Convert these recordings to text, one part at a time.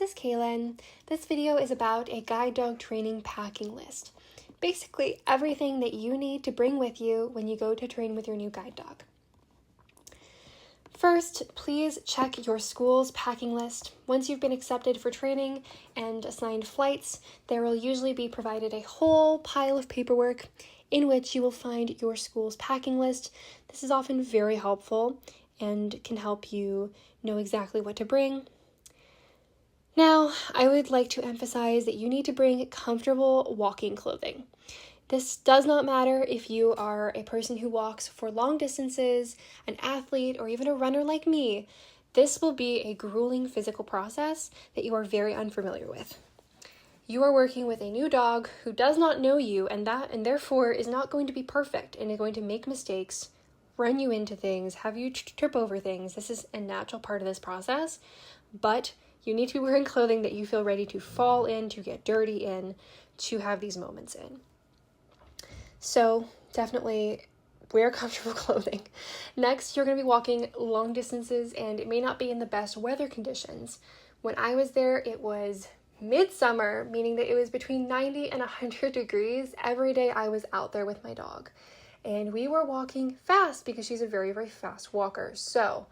is Kaylin. This video is about a guide dog training packing list. Basically, everything that you need to bring with you when you go to train with your new guide dog. First, please check your school's packing list. Once you've been accepted for training and assigned flights, there will usually be provided a whole pile of paperwork in which you will find your school's packing list. This is often very helpful and can help you know exactly what to bring. Now, I would like to emphasize that you need to bring comfortable walking clothing. This does not matter if you are a person who walks for long distances, an athlete, or even a runner like me. This will be a grueling physical process that you are very unfamiliar with. You are working with a new dog who does not know you and therefore is not going to be perfect and is going to make mistakes, run you into things, have you trip over things. This is a natural part of this process, but you need to be wearing clothing that you feel ready to fall in, to get dirty in, to have these moments in. So definitely wear comfortable clothing. Next, you're going to be walking long distances and it may not be in the best weather conditions. When I was there, it was midsummer, meaning that it was between 90 and 100 degrees. Every day I was out there with my dog and we were walking fast because she's a very, very fast walker. So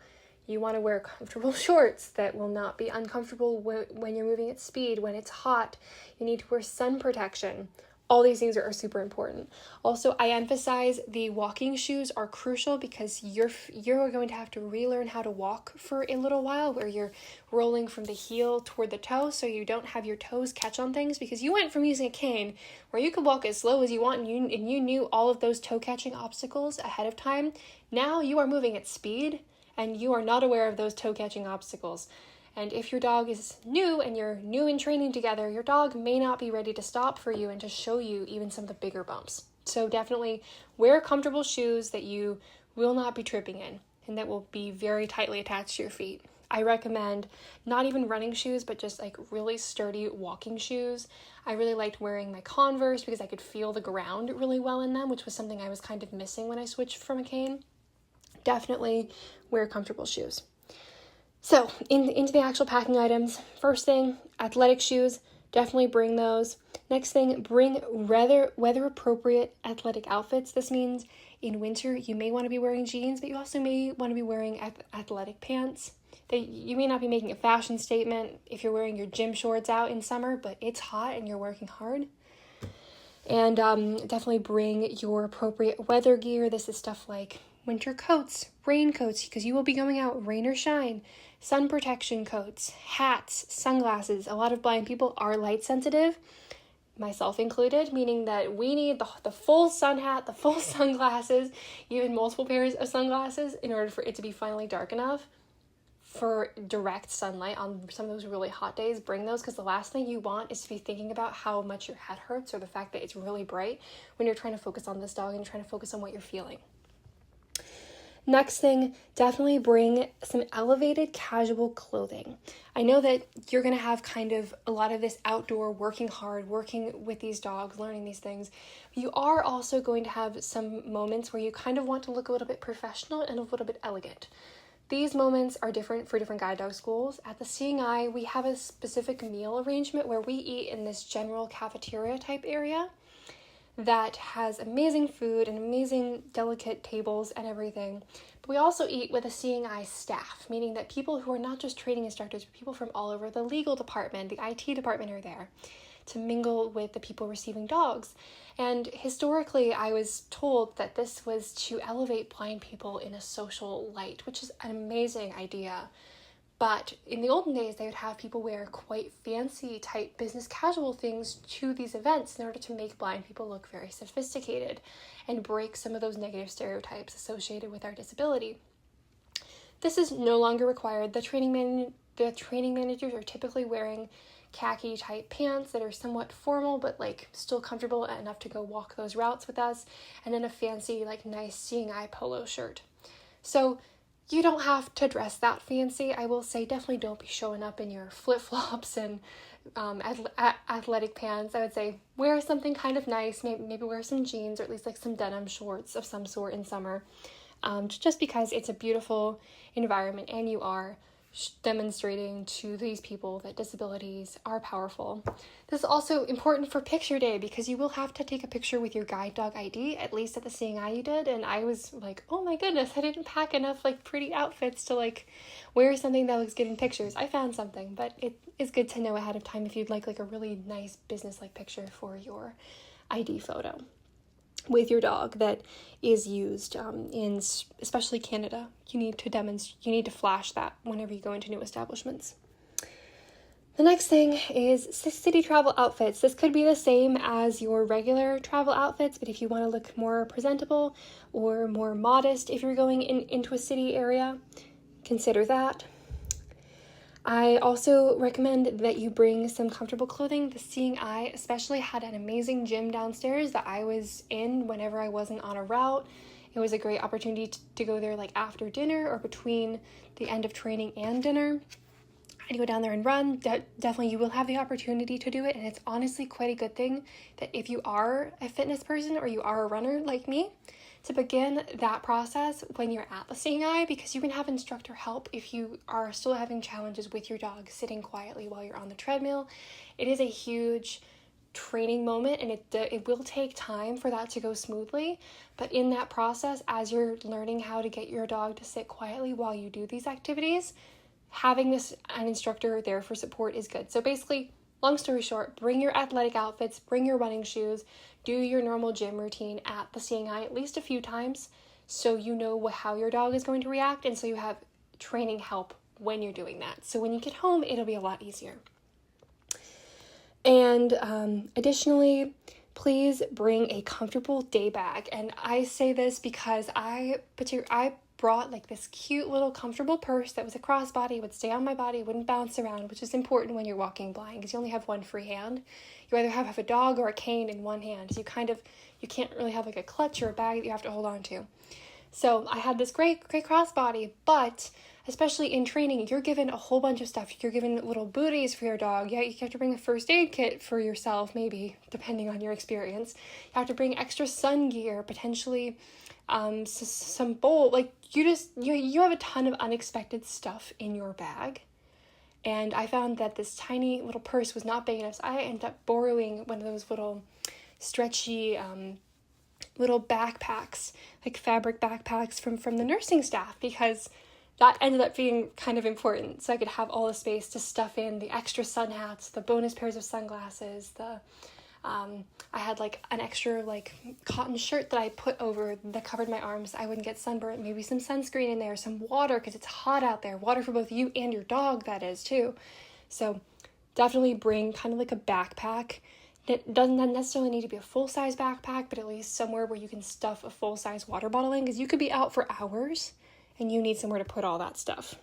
you want to wear comfortable shorts that will not be uncomfortable when you're moving at speed. When it's hot, you need to wear sun protection. All these things are super important. Also, I emphasize the walking shoes are crucial because you're going to have to relearn how to walk for a little while where you're rolling from the heel toward the toe so you don't have your toes catch on things, because you went from using a cane where you could walk as slow as you want and you knew all of those toe catching obstacles ahead of time. Now you are moving at speed and you are not aware of those toe catching obstacles. And if your dog is new and you're new in training together, your dog may not be ready to stop for you and to show you even some of the bigger bumps. So definitely wear comfortable shoes that you will not be tripping in and that will be very tightly attached to your feet. I recommend not even running shoes, but just like really sturdy walking shoes. I really liked wearing my Converse because I could feel the ground really well in them, which was something I was kind of missing when I switched from a cane. Definitely wear comfortable shoes. So, into the actual packing items. First thing, athletic shoes. Definitely bring those. Next thing, bring weather-appropriate athletic outfits. This means in winter, you may want to be wearing jeans, but you also may want to be wearing athletic pants. You may not be making a fashion statement if you're wearing your gym shorts out in summer, but it's hot and you're working hard. And definitely bring your appropriate weather gear. This is stuff like winter coats, raincoats, because you will be going out rain or shine, sun protection coats, hats, sunglasses. A lot of blind people are light sensitive, myself included, meaning that we need the full sun hat, the full sunglasses, even multiple pairs of sunglasses in order for it to be finally dark enough for direct sunlight on some of those really hot days. Bring those, because the last thing you want is to be thinking about how much your head hurts or the fact that it's really bright when you're trying to focus on this dog and trying to focus on what you're feeling. Next thing, definitely bring some elevated casual clothing. I know that you're going to have kind of a lot of this outdoor working hard, working with these dogs, learning these things. You are also going to have some moments where you kind of want to look a little bit professional and a little bit elegant. These moments are different for different guide dog schools. At the Seeing Eye, we have a specific meal arrangement where we eat in this general cafeteria type area that has amazing food and amazing delicate tables and everything. But we also eat with a Seeing Eye staff, meaning that people who are not just training instructors, but people from all over the legal department, the IT department are there to mingle with the people receiving dogs. And historically, I was told that this was to elevate blind people in a social light, which is an amazing idea. But in the olden days, they would have people wear quite fancy type business casual things to these events in order to make blind people look very sophisticated and break some of those negative stereotypes associated with our disability. This is no longer required. The training managers are typically wearing khaki type pants that are somewhat formal but like still comfortable enough to go walk those routes with us, and then a fancy like nice Seeing Eye polo shirt. So you don't have to dress that fancy. I will say definitely don't be showing up in your flip-flops and athletic pants. I would say wear something kind of nice, maybe wear some jeans or at least like some denim shorts of some sort in summer, just because it's a beautiful environment and you are demonstrating to these people that disabilities are powerful. This is also important for picture day because you will have to take a picture with your guide dog ID, at least at the Seeing Eye you did, and I was like, oh my goodness, I didn't pack enough like pretty outfits to like wear something that looks good in pictures. I found something, but it is good to know ahead of time if you'd like a really nice business-like picture for your ID photo with your dog that is used in especially Canada. You need to flash that whenever you go into new establishments. The next thing is city travel outfits. This could be the same as your regular travel outfits, but if you want to look more presentable or more modest if you're going into a city area, consider that. I also recommend that you bring some comfortable clothing. The Seeing Eye especially had an amazing gym downstairs that I was in whenever I wasn't on a route. It was a great opportunity to go there like after dinner or between the end of training and dinner. I'd go down there and run. Definitely you will have the opportunity to do it, and it's honestly quite a good thing that if you are a fitness person or you are a runner like me, to begin that process when you're at the Seeing Eye, because you can have instructor help if you are still having challenges with your dog sitting quietly while you're on the treadmill. It is a huge training moment, and it will take time for that to go smoothly, but in that process, as you're learning how to get your dog to sit quietly while you do these activities, having an instructor there for support is good. So basically, long story short, bring your athletic outfits, bring your running shoes, do your normal gym routine at the Seeing Eye at least a few times so you know how your dog is going to react, and so you have training help when you're doing that. So when you get home, it'll be a lot easier. And additionally, please bring a comfortable day bag. And I say this because I brought like this cute little comfortable purse that was a crossbody, would stay on my body, wouldn't bounce around, which is important when you're walking blind because you only have one free hand. You either have a dog or a cane in one hand, so you can't really have like a clutch or a bag that you have to hold on to. So I had this great crossbody, but especially in training, you're given a whole bunch of stuff. You're given little booties for your dog. Yeah, you have to bring a first aid kit for yourself, maybe, depending on your experience. You have to bring extra sun gear, potentially some bowl. Like, you have a ton of unexpected stuff in your bag. And I found that this tiny little purse was not big enough, so I ended up borrowing one of those little stretchy little backpacks, like fabric backpacks from the nursing staff, because that ended up being kind of important. So I could have all the space to stuff in the extra sun hats, the bonus pairs of sunglasses, I had like an extra like cotton shirt that I put over that covered my arms. I wouldn't get sunburned, maybe some sunscreen in there, some water because it's hot out there, water for both you and your dog, that is too. So definitely bring kind of like a backpack. It doesn't necessarily need to be a full-size backpack, but at least somewhere where you can stuff a full-size water bottle in, because you could be out for hours and you need somewhere to put all that stuff.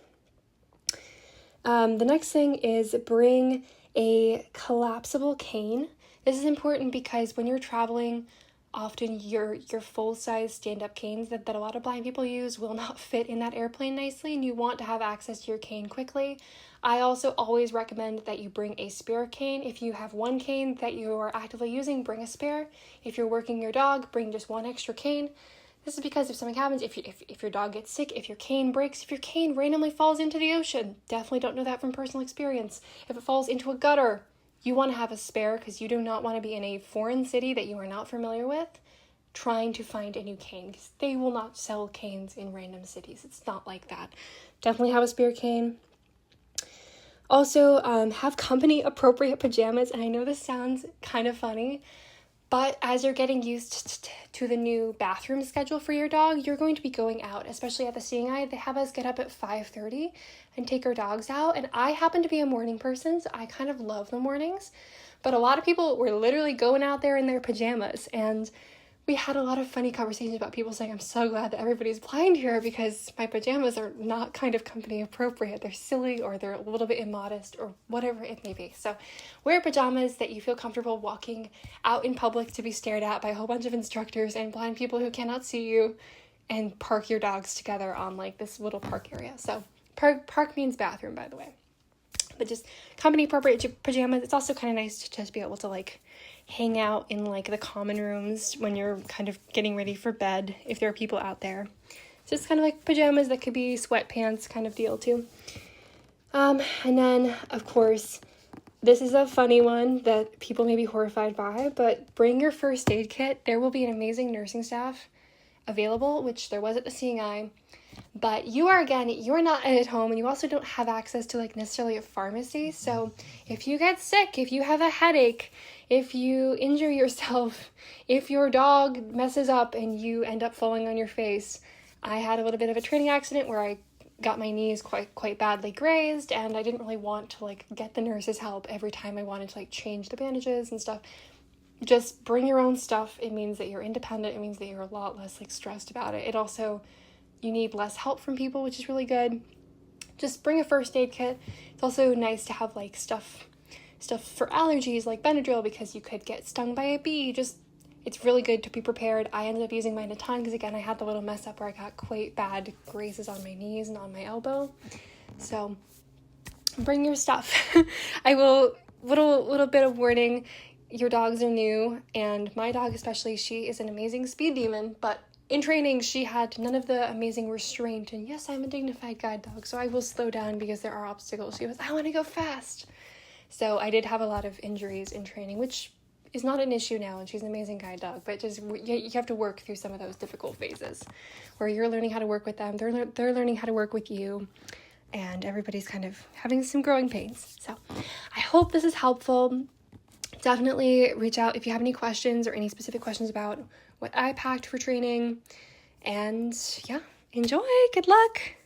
The next thing is bring a collapsible cane. This is important because when you're traveling, often your full-size stand-up canes that a lot of blind people use will not fit in that airplane nicely, and you want to have access to your cane quickly. I also always recommend that you bring a spare cane. If you have one cane that you are actively using, bring a spare. If you're working your dog, bring just one extra cane. This is because if something happens, if your dog gets sick, if your cane breaks, if your cane randomly falls into the ocean, definitely don't know that from personal experience. If it falls into a gutter, you want to have a spare because you do not want to be in a foreign city that you are not familiar with trying to find a new cane, because they will not sell canes in random cities. It's not like that. Definitely have a spare cane. Also, have company appropriate pajamas. And I know this sounds kind of funny, but as you're getting used to the new bathroom schedule for your dog, you're going to be going out, especially at the Seeing Eye. They have us get up at 5:30 and take our dogs out. And I happen to be a morning person, so I kind of love the mornings. But a lot of people were literally going out there in their pajamas. And we had a lot of funny conversations about people saying, I'm so glad that everybody's blind here because my pajamas are not kind of company appropriate. They're silly or they're a little bit immodest or whatever it may be. So wear pajamas that you feel comfortable walking out in public to be stared at by a whole bunch of instructors and blind people who cannot see you, and park your dogs together on like this little park area. So park means bathroom, by the way. But just company appropriate pajamas. It's also kind of nice to just be able to like hang out in like the common rooms when you're kind of getting ready for bed if there are people out there. So it's kind of like pajamas that could be sweatpants kind of deal too. And then, of course, this is a funny one that people may be horrified by, but bring your first aid kit. There will be an amazing nursing staff available, which there was at the Seeing Eye. But you're not at home, and you also don't have access to like necessarily a pharmacy. So if you get sick, if you have a headache, if you injure yourself, if your dog messes up and you end up falling on your face. I had a little bit of a training accident where I got my knees quite badly grazed, and I didn't really want to like get the nurse's help every time I wanted to like change the bandages and stuff. Just bring your own stuff. It means that you're independent. It means that you're a lot less like stressed about it. It also, you need less help from people, which is really good. Just bring a first aid kit. It's also nice to have like stuff for allergies like Benadryl, because you could get stung by a bee. It's really good to be prepared. I ended up using mine a ton because, again, I had the little mess up where I got quite bad grazes on my knees and on my elbow. So bring your stuff. I will, little bit of warning, your dogs are new, and my dog especially, she is an amazing speed demon, but in training, she had none of the amazing restraint, and yes, I'm a dignified guide dog, so I will slow down because there are obstacles. She goes, I want to go fast. So I did have a lot of injuries in training, which is not an issue now, and she's an amazing guide dog, but just you have to work through some of those difficult phases where you're learning how to work with them, they're learning how to work with you, and everybody's kind of having some growing pains. So I hope this is helpful. Definitely reach out if you have any questions or any specific questions about what I packed for training, and yeah, enjoy. Good luck.